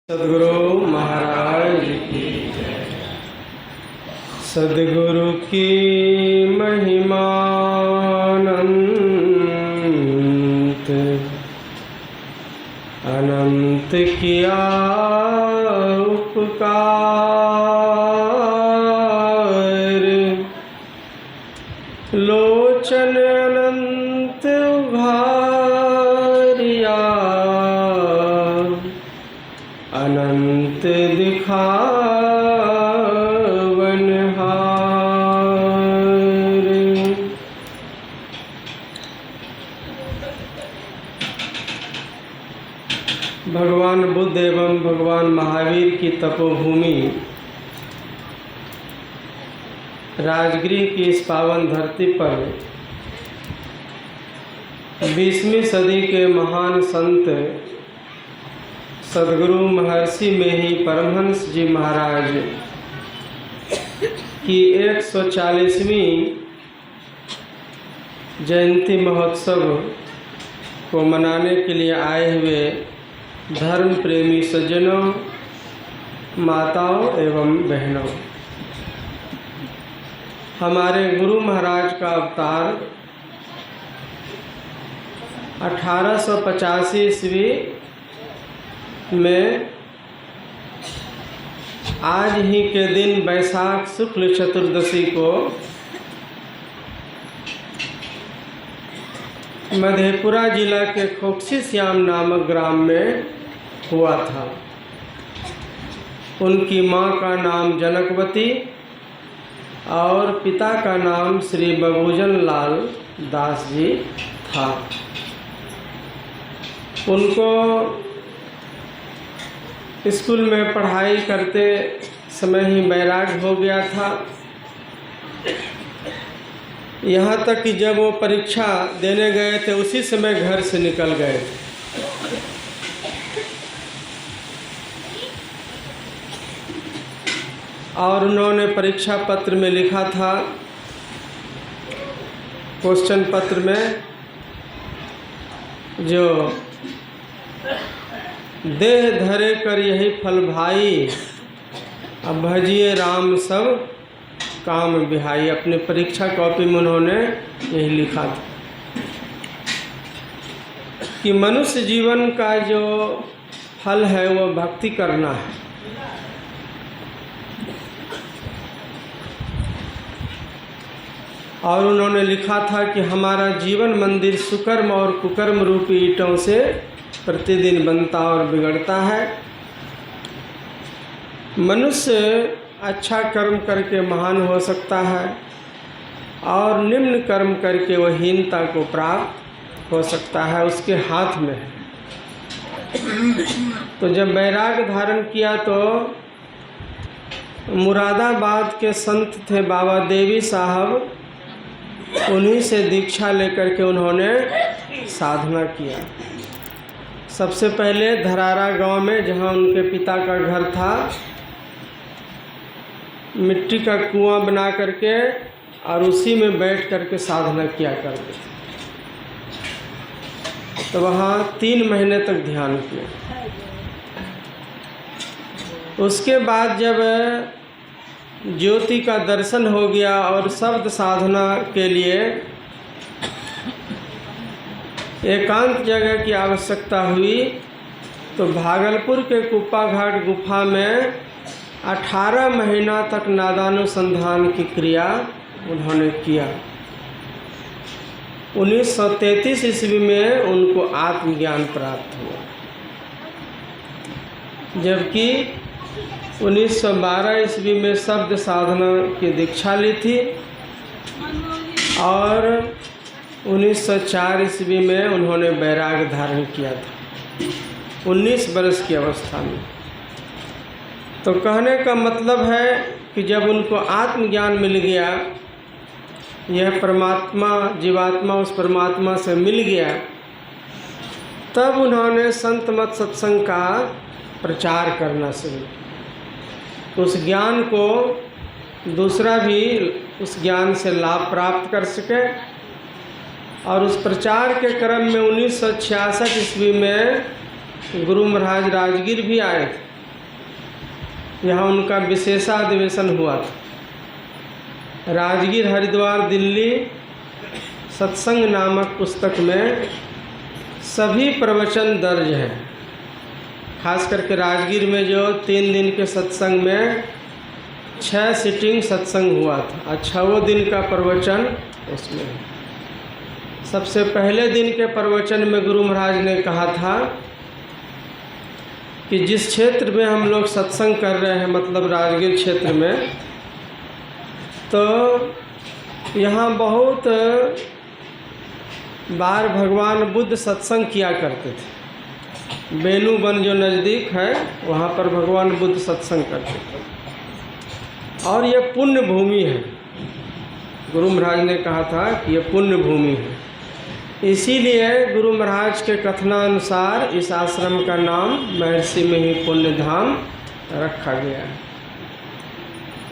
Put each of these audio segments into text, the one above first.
सद्गुरु महाराज की जय। सद्गुरु की महिमा अनंत अनंत किया उपकार, लोचन अनंत उघारिया, अनंत दिखावनहार। भगवान बुद्ध एवं भगवान महावीर की तपोभूमि राजगृह की इस पावन धरती पर 20वीं सदी के महान संत सद्गुरु महर्षि में ही परमहंस जी महाराज की 140वीं जयंती महोत्सव को मनाने के लिए आए हुए धर्म प्रेमी सज्जनों, माताओं एवं बहनों, हमारे गुरु महाराज का अवतार 1885 ईस्वी में आज ही के दिन बैसाख शुक्ल चतुर्दशी को मधेपुरा जिला के खोकसी श्याम नामक ग्राम में हुआ था। उनकी मां का नाम जनकवती और पिता का नाम श्री बबूजन लाल दास जी था। उनको स्कूल में पढ़ाई करते समय ही वैराग्य हो गया था। यहाँ तक कि जब वो परीक्षा देने गए थे उसी समय घर से निकल गए थे। और उन्होंने परीक्षा पत्र में लिखा था, क्वेश्चन पत्र में, जो देह धरे कर यही फल भाई, अब भजिए राम सब काम बिहाई। अपने परीक्षा कॉपी में उन्होंने यही लिखा था कि मनुष्य जीवन का जो फल है वो भक्ति करना है। और उन्होंने लिखा था कि हमारा जीवन मंदिर सुकर्म और कुकर्म रूपी ईंटों से प्रतिदिन बनता और बिगड़ता है। मनुष्य अच्छा कर्म करके महान हो सकता है और निम्न कर्म करके वह हीनता को प्राप्त हो सकता है, उसके हाथ में है। तो जब वैराग्य धारण किया तो मुरादाबाद के संत थे बाबा देवी साहब, उन्हीं से दीक्षा लेकर के उन्होंने साधना किया। सबसे पहले धरारा गांव में, जहां उनके पिता का घर था, मिट्टी का कुआं बना करके और उसी में बैठ करके साधना किया करते थे। तो वहाँ 3 महीने तक ध्यान किया। उसके बाद जब ज्योति का दर्शन हो गया और शब्द साधना के लिए एकांत जगह की आवश्यकता हुई, तो भागलपुर के कुप्पा घाट गुफा में 18 महीना तक नादानुसंधान की क्रिया उन्होंने किया। 1933 ईस्वी में उनको आत्मज्ञान प्राप्त हुआ, जबकि 1912 ईस्वी में शब्द साधना की दीक्षा ली थी और 1904 ईस्वी में उन्होंने वैराग्य धारण किया था 19 वर्ष की अवस्था में। तो कहने का मतलब है कि जब उनको आत्मज्ञान मिल गया, यह परमात्मा जीवात्मा उस परमात्मा से मिल गया, तब उन्होंने संत मत सत्संग का प्रचार करना शुरू किया। उस ज्ञान को दूसरा भी उस ज्ञान से लाभ प्राप्त कर सके। और उस प्रचार के क्रम में 1966 ईस्वी में गुरु महाराज राजगीर भी आए थे। यहाँ उनका विशेषाधिवेशन हुआ था। राजगीर, हरिद्वार, दिल्ली सत्संग नामक पुस्तक में सभी प्रवचन दर्ज हैं। खास करके राजगीर में जो 3 दिन के सत्संग में 6 सिटिंग सत्संग हुआ था, अच्छा वो दिन का प्रवचन उसमें है। सबसे पहले दिन के प्रवचन में गुरु महाराज ने कहा था कि जिस क्षेत्र में हम लोग सत्संग कर रहे हैं, मतलब राजगीर क्षेत्र में, तो यहाँ बहुत बार भगवान बुद्ध सत्संग किया करते थे। बेनू वन जो नज़दीक है वहाँ पर भगवान बुद्ध सत्संग करते थे और ये पुण्य भूमि है। गुरु महाराज ने कहा था कि ये पुण्य भूमि है, इसीलिए गुरु महाराज के कथनानुसार इस आश्रम का नाम महर्षि में ही पुण्य धाम रखा गया है।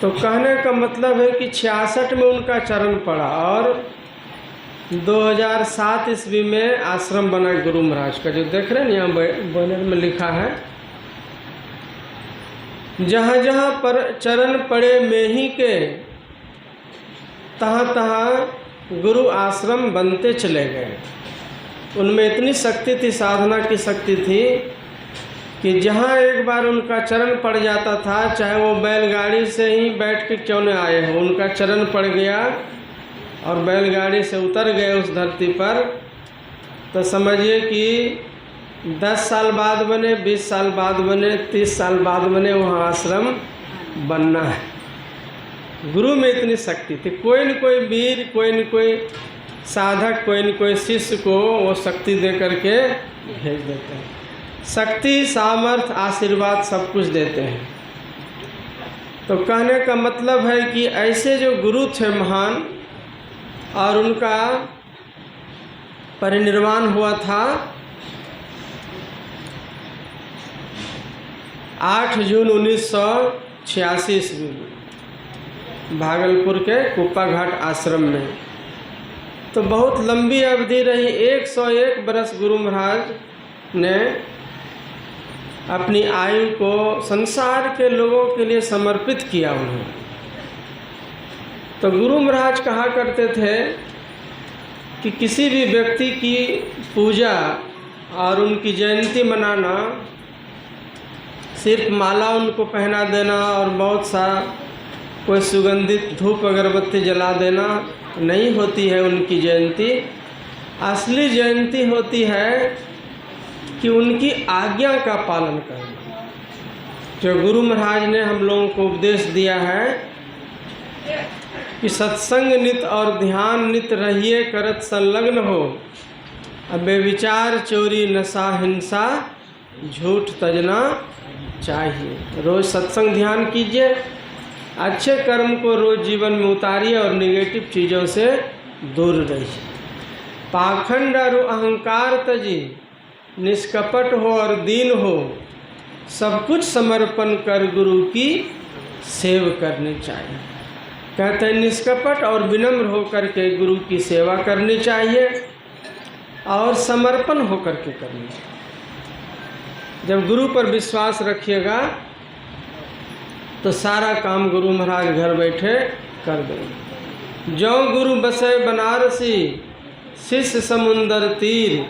तो कहने का मतलब है कि 66 में उनका चरण पड़ा और 2007 ईस्वी में आश्रम बना गुरु महाराज का, जो देख रहे हैं यहाँ बैनर में लिखा है, जहाँ जहाँ पर चरण पड़े में ही के तहाँ तहाँ गुरु आश्रम बनते चले गए। उनमें इतनी शक्ति थी, साधना की शक्ति थी कि जहाँ एक बार उनका चरण पड़ जाता था, चाहे वो बैलगाड़ी से ही बैठ के क्यों न आए हो, उनका चरण पड़ गया और बैलगाड़ी से उतर गए उस धरती पर, तो समझिए कि 10 साल बाद बने, 20 साल बाद बने, 30 साल बाद बने, वहाँ आश्रम बनना है। गुरु में इतनी शक्ति थी। कोई न कोई वीर, कोई न कोई साधक, कोई न कोई शिष्य को वो शक्ति दे करके भेज देते हैं। शक्ति, सामर्थ्य, आशीर्वाद सब कुछ देते हैं। तो कहने का मतलब है कि ऐसे जो गुरु थे महान, और उनका परिनिर्वाण हुआ था 8 जून 1986 ईस्वी में भागलपुर के कुप्पा घाट आश्रम में। तो बहुत लंबी अवधि रही, 101 बरस गुरु महाराज ने अपनी आयु को संसार के लोगों के लिए समर्पित किया उन्होंने। तो गुरु महाराज कहा करते थे कि किसी भी व्यक्ति की पूजा और उनकी जयंती मनाना, सिर्फ माला उनको पहना देना और बहुत सा कोई सुगंधित धूप अगरबत्ती जला देना नहीं होती है उनकी जयंती। असली जयंती होती है कि उनकी आज्ञा का पालन करना। जो गुरु महाराज ने हम लोगों को उपदेश दिया है कि सत्संग नित और ध्यान नित रहिए करत संलग्न हो, अबे विचार चोरी नशा हिंसा झूठ तजना चाहिए। रोज़ सत्संग ध्यान कीजिए, अच्छे कर्म को रोज़ जीवन में उतारिए और निगेटिव चीज़ों से दूर रहिए। पाखंड और अहंकार तजी, निष्कपट हो और दीन हो, सब कुछ समर्पण कर गुरु की सेवा करनी चाहिए। कहते हैं निष्कपट और विनम्र होकर के गुरु की सेवा करनी चाहिए और समर्पण होकर के करनी चाहिए। जब गुरु पर विश्वास रखिएगा तो सारा काम गुरु महाराज घर बैठे कर देंगे। जो गुरु बसे बनारसी, शिष्य समुंदर तीर,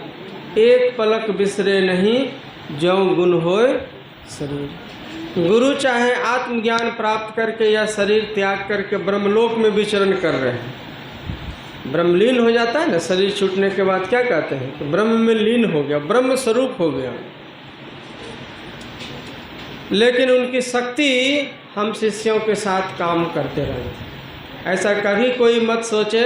एक पलक बिसरे नहीं, जो गुण होए शरीर। गुरु चाहे आत्मज्ञान प्राप्त करके या शरीर त्याग करके ब्रह्मलोक में विचरण कर रहे हैं, ब्रह्मलीन हो जाता है ना, शरीर छूटने के बाद क्या कहते हैं, तो ब्रह्म में लीन हो गया, ब्रह्म स्वरूप हो गया। लेकिन उनकी शक्ति हम शिष्यों के साथ काम करते रहे। ऐसा कभी कोई मत सोचे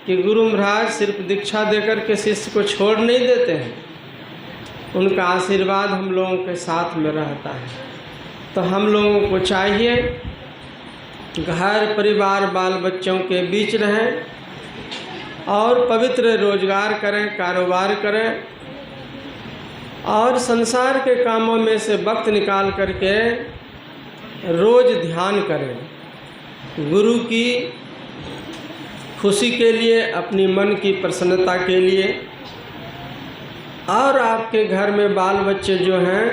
कि गुरु महाराज सिर्फ दीक्षा देकर के शिष्य को छोड़ नहीं देते हैं, उनका आशीर्वाद हम लोगों के साथ में रहता है। तो हम लोगों को चाहिए घर परिवार बाल बच्चों के बीच रहें और पवित्र रोजगार करें, कारोबार करें और संसार के कामों में से वक्त निकाल करके रोज़ ध्यान करें। गुरु की खुशी के लिए, अपनी मन की प्रसन्नता के लिए, और आपके घर में बाल बच्चे जो हैं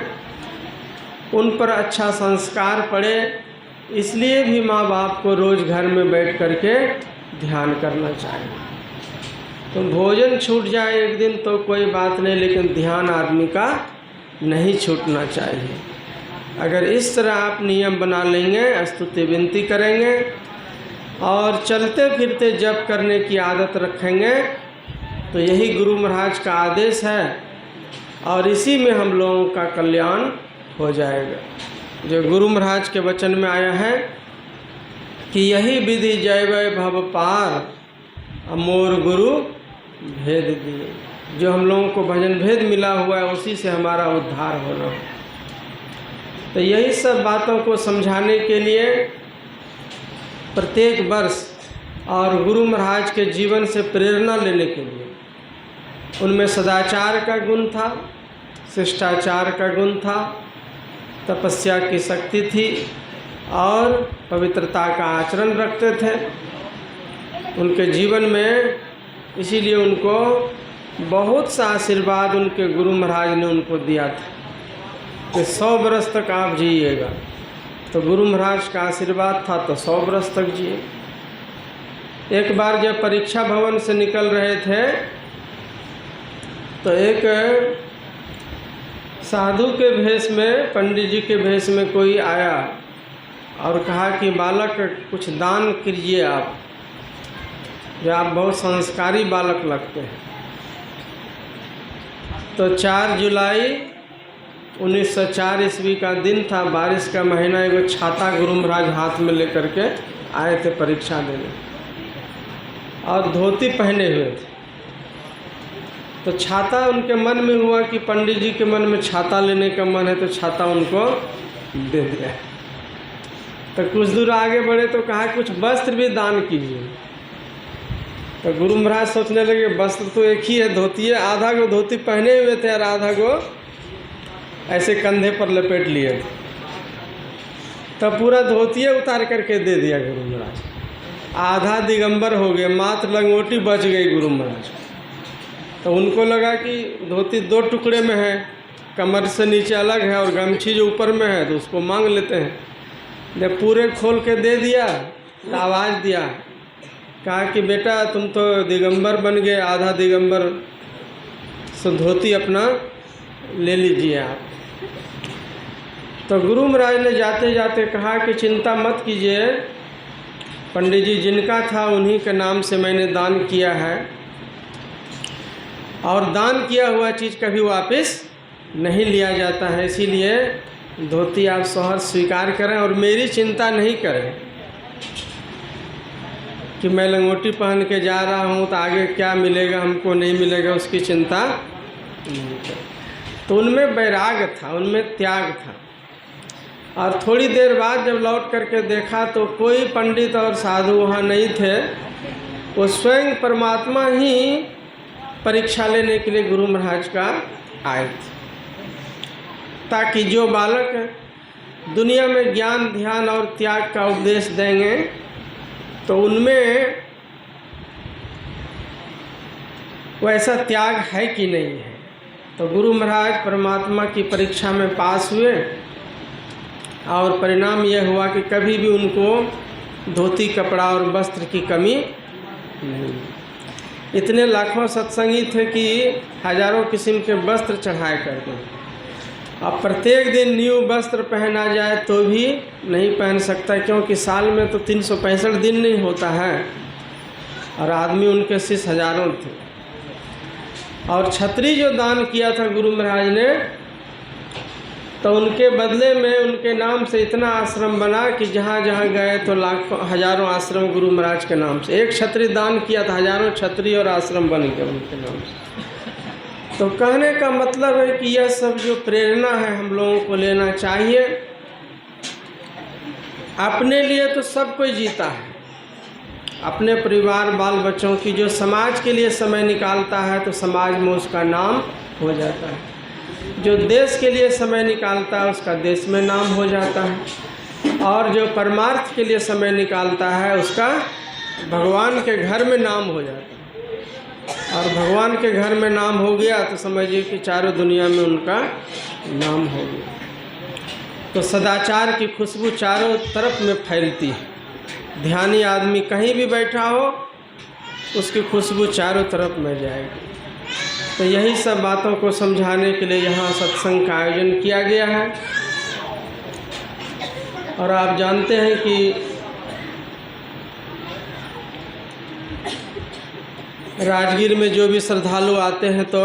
उन पर अच्छा संस्कार पड़े, इसलिए भी माँ बाप को रोज़ घर में बैठ कर के ध्यान करना चाहिए। तो भोजन छूट जाए एक दिन तो कोई बात नहीं, लेकिन ध्यान आदमी का नहीं छूटना चाहिए। अगर इस तरह आप नियम बना लेंगे, स्तुति विनती करेंगे और चलते फिरते जप करने की आदत रखेंगे, तो यही गुरु महाराज का आदेश है और इसी में हम लोगों का कल्याण हो जाएगा। जो गुरु महाराज के वचन में आया है कि यही विधि जैवै भव पार, अमोर गुरु भेद दिए। जो हम लोगों को भजन भेद मिला हुआ है उसी से हमारा उद्धार होना है। तो यही सब बातों को समझाने के लिए प्रत्येक वर्ष और गुरु महाराज के जीवन से प्रेरणा लेने के लिए, उनमें सदाचार का गुण था, शिष्टाचार का गुण था, तपस्या की शक्ति थी और पवित्रता का आचरण रखते थे उनके जीवन में। इसीलिए उनको बहुत सा आशीर्वाद उनके गुरु महाराज ने उनको दिया था कि 100 वर्ष तक आप जिएगा। तो गुरु महाराज का आशीर्वाद था तो 100 वर्ष तक जिए। एक बार जब परीक्षा भवन से निकल रहे थे तो एक साधु के भेष में, पंडित जी के भेष में कोई आया और कहा कि बालक कुछ दान कीजिए आप, जो आप बहुत संस्कारी बालक लगते हैं। तो 4 जुलाई 1904 ईस्वी का दिन था, बारिश का महीना। एगो छाता गुरु महाराज हाथ में लेकर के आए थे परीक्षा देने और धोती पहने हुए थे। तो छाता उनके मन में हुआ कि पंडित जी के मन में छाता लेने का मन है, तो छाता उनको दे दिया। तो कुछ दूर आगे बढ़े तो कहा कुछ वस्त्र भी दान कीजिए। तो गुरु महाराज सोचने लगे वस्त्र तो एक ही है, धोती है। आधा को धोती पहने हुए थे और आधा को ऐसे कंधे पर लपेट लिए थे। तब पूरा धोतिया उतार करके दे दिया गुरु महाराज। आधा दिगंबर हो गए, मात्र लंगोटी बच गई गुरु महाराज। तो उनको लगा कि धोती 2 टुकड़े में है, कमर से नीचे अलग है और गमछी जो ऊपर में है तो उसको मांग लेते हैं। जब पूरे खोल के दे दिया तो आवाज़ दिया, कहा कि बेटा तुम तो दिगंबर बन गए, आधा दिगंबर, सो धोती अपना ले लीजिए आप। तो गुरु महाराज ने जाते जाते कहा कि चिंता मत कीजिए पंडित जी, जिनका था उन्हीं के नाम से मैंने दान किया है और दान किया हुआ चीज़ कभी वापस नहीं लिया जाता है। इसीलिए धोती आप सहर्ष स्वीकार करें और मेरी चिंता नहीं करें कि मैं लंगोटी पहन के जा रहा हूँ तो आगे क्या मिलेगा हमको नहीं मिलेगा, उसकी चिंता नहीं करें। तो उनमें वैराग्य था, उनमें त्याग था। और थोड़ी देर बाद जब लौट करके देखा तो कोई पंडित और साधु वहाँ नहीं थे, वो स्वयं परमात्मा ही परीक्षा लेने के लिए गुरु महाराज का आए थे, ताकि जो बालक दुनिया में ज्ञान ध्यान और त्याग का उपदेश देंगे तो उनमें वैसा त्याग है कि नहीं है। तो गुरु महाराज परमात्मा की परीक्षा में पास हुए और परिणाम यह हुआ कि कभी भी उनको धोती कपड़ा और वस्त्र की कमी नहीं। इतने लाखों सत्संगी थे कि हजारों किस्म के वस्त्र चढ़ाए करते। अब प्रत्येक दिन न्यू वस्त्र पहना जाए तो भी नहीं पहन सकता, क्योंकि साल में तो 365 दिन नहीं होता है और आदमी उनके शिष्य हजारों थे। और छतरी जो दान किया था गुरु महाराज ने, तो उनके बदले में उनके नाम से इतना आश्रम बना कि जहाँ जहाँ गए तो लाखों हजारों आश्रम गुरु महाराज के नाम से। एक छतरी दान किया था, हजारों छतरी और आश्रम बन गए उनके नाम से। तो कहने का मतलब है कि यह सब जो प्रेरणा है हम लोगों को लेना चाहिए। अपने लिए तो सब कोई जीता है, अपने परिवार बाल बच्चों की, जो समाज के लिए समय निकालता है तो समाज में उसका नाम हो जाता है। जो देश के लिए समय निकालता है उसका देश में नाम हो जाता है, और जो परमार्थ के लिए समय निकालता है उसका भगवान के घर में नाम हो जाता है। और भगवान के घर में नाम हो गया तो समझिए कि चारों दुनिया में उनका नाम हो गया। तो सदाचार की खुशबू चारों तरफ में फैलती है। ध्यानी आदमी कहीं भी बैठा हो उसकी खुशबू चारों तरफ में जाएगी। तो यही सब बातों को समझाने के लिए यहाँ सत्संग का आयोजन किया गया है। और आप जानते हैं कि राजगीर में जो भी श्रद्धालु आते हैं तो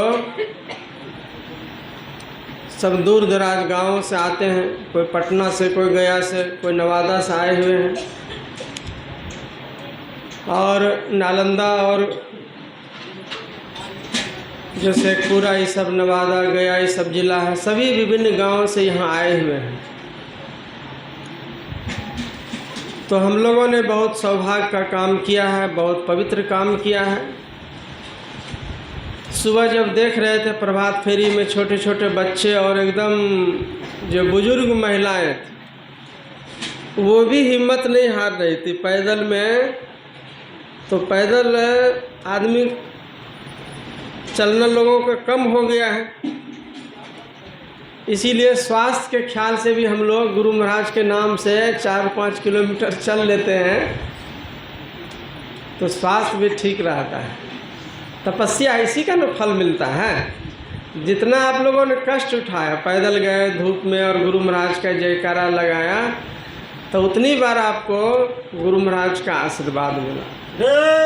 सब दूर दराज गाँव से आते हैं, कोई पटना से, कोई गया से, कोई नवादा से आए हुए हैं। और नालंदा और जो शेखपुरा ये सब, नवादा, गया ये सब जिला है, सभी विभिन्न गांवों से यहाँ आए हुए हैं। तो हम लोगों ने बहुत सौभाग्य का काम किया है, बहुत पवित्र काम किया है। सुबह जब देख रहे थे प्रभात फेरी में छोटे छोटे बच्चे और एकदम जो बुजुर्ग महिलाएं थी, वो भी हिम्मत नहीं हार रही थी पैदल में। तो पैदल आदमी चलना लोगों का कम हो गया है, इसीलिए स्वास्थ्य के ख्याल से भी हम लोग गुरु महाराज के नाम से 4-5 किलोमीटर चल लेते हैं तो स्वास्थ्य भी ठीक रहता है। तपस्या इसी का ना फल मिलता है। जितना आप लोगों ने कष्ट उठाया, पैदल गए धूप में और गुरु महाराज का जयकारा लगाया, तो उतनी बार आपको गुरु महाराज का आशीर्वाद मिला।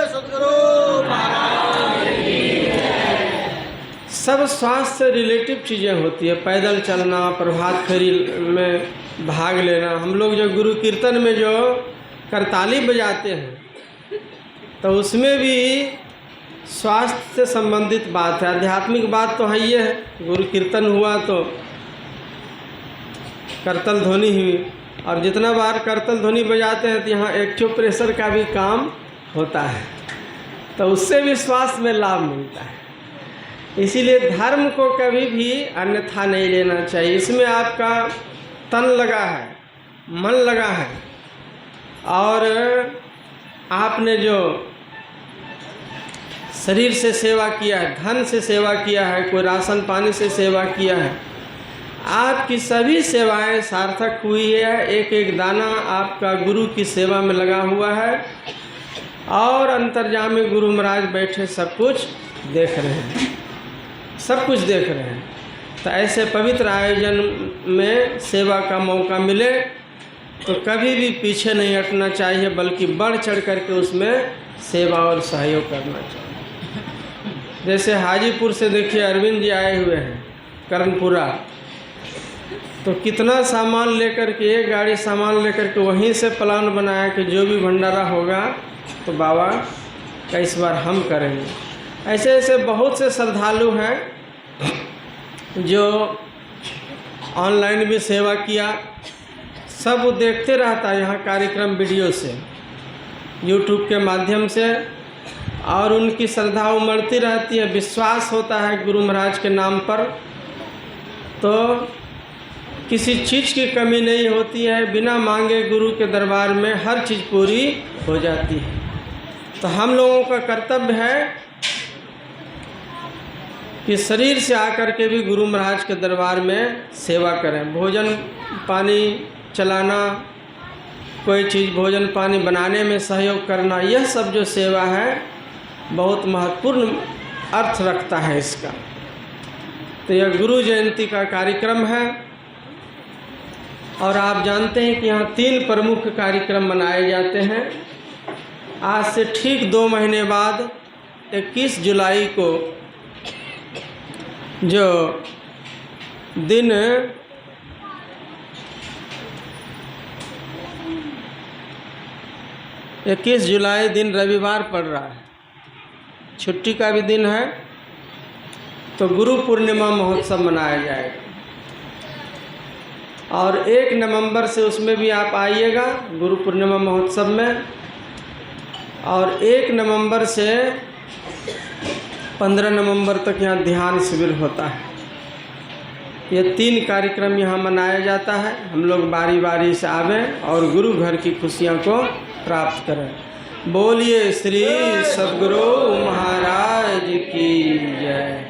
सद्गुरु महाराज सब स्वास्थ्य से रिलेटिव चीज़ें होती है। पैदल चलना, प्रभात फेरी में भाग लेना। हम लोग जो गुरु कीर्तन में जो करताली बजाते हैं तो उसमें भी स्वास्थ्य से संबंधित बात है, आध्यात्मिक बात तो है ही है। गुरु कीर्तन हुआ तो करतल ध्वनि हुई, और जितना बार करतल ध्वनि बजाते हैं तो यहाँ एक्यूप्रेशर का भी काम होता है, तो उससे भी स्वास्थ्य में लाभ मिलता है। इसीलिए धर्म को कभी भी अन्यथा नहीं लेना चाहिए। इसमें आपका तन लगा है, मन लगा है, और आपने जो शरीर से सेवा किया है, धन से सेवा किया है, कोई राशन पानी से सेवा किया है, आपकी सभी सेवाएं सार्थक हुई है। एक एक दाना आपका गुरु की सेवा में लगा हुआ है, और अंतर्यामी गुरु महाराज बैठे सब कुछ देख रहे हैं, सब कुछ देख रहे हैं। तो ऐसे पवित्र आयोजन में सेवा का मौका मिले तो कभी भी पीछे नहीं हटना चाहिए, बल्कि बढ़ चढ़ करके उसमें सेवा और सहयोग करना चाहिए। जैसे हाजीपुर से देखिए अरविंद जी आए हुए हैं कर्णपुरा, तो कितना सामान लेकर के, एक गाड़ी सामान लेकर के वहीं से प्लान बनाया कि जो भी भंडारा होगा तो बाबा का इस बार हम करेंगे। ऐसे ऐसे बहुत से श्रद्धालु हैं जो ऑनलाइन भी सेवा किया, सब देखते रहता है यहाँ कार्यक्रम वीडियो से, यूट्यूब के माध्यम से, और उनकी श्रद्धा उमड़ती रहती है, विश्वास होता है गुरु महाराज के नाम पर, तो किसी चीज़ की कमी नहीं होती है। बिना मांगे गुरु के दरबार में हर चीज़ पूरी हो जाती है। तो हम लोगों का कर्तव्य है कि शरीर से आकर के भी गुरु महाराज के दरबार में सेवा करें। भोजन पानी चलाना, कोई चीज़ भोजन पानी बनाने में सहयोग करना, यह सब जो सेवा है बहुत महत्वपूर्ण अर्थ रखता है इसका। तो यह गुरु जयंती का कार्यक्रम है, और आप जानते हैं कि यहाँ 3 प्रमुख कार्यक्रम मनाए जाते हैं। आज से ठीक 2 महीने बाद 21 जुलाई को जो दिन 21 जुलाई दिन रविवार पड़ रहा है, छुट्टी का भी दिन है, तो गुरु पूर्णिमा महोत्सव मनाया जाएगा। और 1 नवंबर से उसमें भी आप आइएगा गुरु पूर्णिमा महोत्सव में, और 1 नवंबर से 15 नवंबर तक यहाँ ध्यान शिविर होता है। ये 3 कार्यक्रम यहाँ मनाया जाता है। हम लोग बारी बारी से आवें और गुरु घर की खुशियों को प्राप्त करें। बोलिए श्री सद्गुरु महाराज की जय।